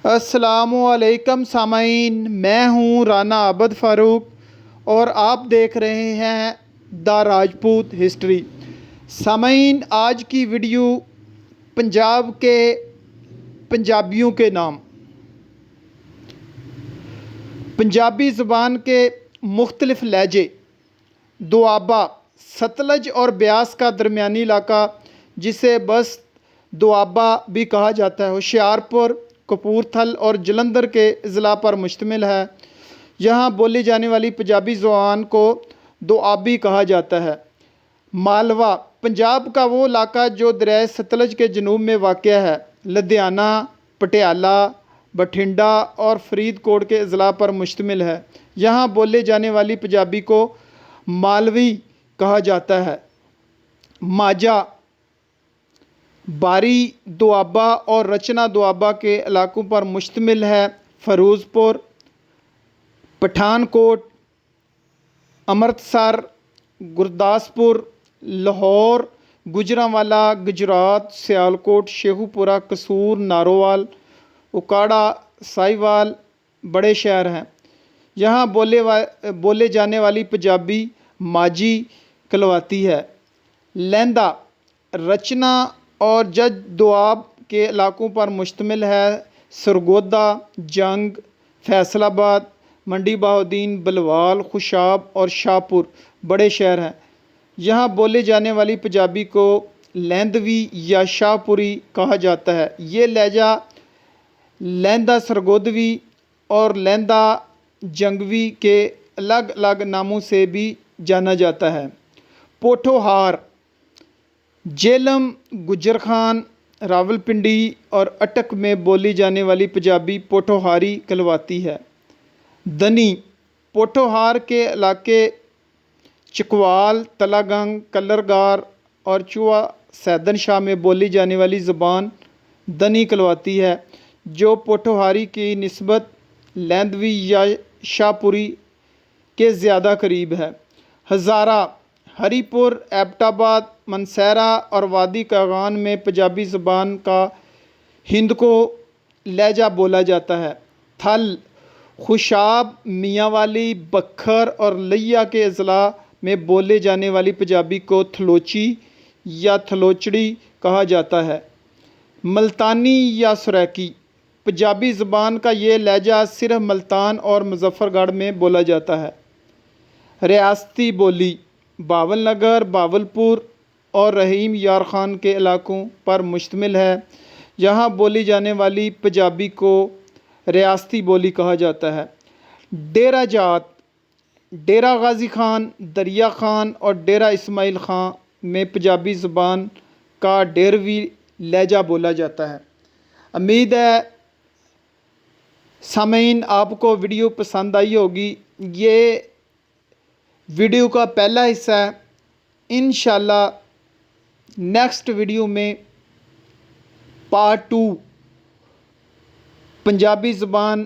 السلام علیکم سامعین، میں ہوں رانا عابد فاروق اور آپ دیکھ رہے ہیں دا راجپوت ہسٹری۔ سامعین، آج کی ویڈیو پنجاب کے پنجابیوں کے نام۔ پنجابی زبان کے مختلف لہجے۔ دوآبہ ستلج اور بیاس کا درمیانی علاقہ جسے بس دوآبہ بھی کہا جاتا ہے، ہوشیارپور، کپورتھل اور جلندھر کے اضلاع پر مشتمل ہے۔ یہاں بولی جانے والی پنجابی زبان کو دوآبی کہا جاتا ہے۔ مالوا پنجاب کا وہ علاقہ جو دریائے ستلج کے جنوب میں واقع ہے۔ لدھیانہ، پٹیالہ، بٹھنڈا اور فرید کوٹ کے اضلاع پر مشتمل ہے۔ یہاں بولے جانے والی پنجابی کو مالوی کہا جاتا ہے۔ ماجھا باری دوآبہ اور رچنا دوآبہ کے علاقوں پر مشتمل ہے۔ فیروز پور، پٹھان کوٹ، امرتسر، گرداسپور، لاہور، گوجرانوالا، گجرات، سیالکوٹ، شیخو پورہ، قصور، نارووال، اکاڑا، ساہیوال بڑے شہر ہیں۔ یہاں بولے جانے والی پنجابی ماجھی کہلاتی ہے۔ لیندا رچنا اور جج دوآب کے علاقوں پر مشتمل ہے۔ سرگودا، جنگ، فیصل آباد، منڈی بہاؤدین، بلوال، خوشاب اور شاہپور بڑے شہر ہیں۔ یہاں بولے جانے والی پنجابی کو لیندوی یا شاہپوری کہا جاتا ہے۔ یہ لہجہ لیندا سرگودوی اور لیندا جنگوی کے الگ الگ ناموں سے بھی جانا جاتا ہے۔ پوٹھوہار جہلم، گجرخان، راولپنڈی اور اٹک میں بولی جانے والی پنجابی پوٹھوہاری کہلاتی ہے۔ دنی پوٹھوہار کے علاقے چکوال، تلہ گنگ، کلرگار اور چوہا سیدن شاہ میں بولی جانے والی زبان دنی کہلاتی ہے، جو پوٹھوہاری کی نسبت لیندوی یا شاہپوری کے زیادہ قریب ہے۔ ہزارہ ہری پور، ایبٹ آباد، مانسہرہ اور وادی کاغان میں پنجابی زبان کا ہندکو لہجہ بولا جاتا ہے۔ تھل خوشاب، میاں والی، بکھر اور لیا کے اضلاع میں بولے جانے والی پنجابی کو تھلوچی یا تھلوچڑی کہا جاتا ہے۔ ملتانی یا سریکی پنجابی زبان کا یہ لہجہ صرف ملتان اور مظفر گڑھ میں بولا جاتا ہے۔ ریاستی بولی باول نگر، باولپور اور رحیم یار خان کے علاقوں پر مشتمل ہے۔ یہاں بولی جانے والی پنجابی کو ریاستی بولی کہا جاتا ہے۔ ڈیرہ جات ڈیرہ غازی خان، دریا خان اور ڈیرہ اسماعیل خان میں پنجابی زبان کا ڈیروی لہجہ بولا جاتا ہے۔ امید ہے سامعین آپ کو ویڈیو پسند آئی ہوگی۔ یہ ویڈیو کا پہلا حصہ ہے۔ انشاءاللہ نیکسٹ ویڈیو میں پارٹ 2 پنجابی زبان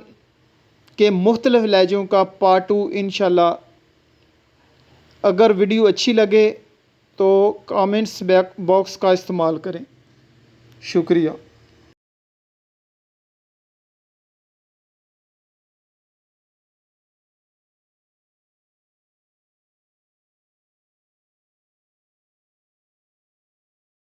کے مختلف لہجوں کا پارٹ 2 انشاءاللہ۔ اگر ویڈیو اچھی لگے تو کامنٹس باکس کا استعمال کریں۔ شکریہ۔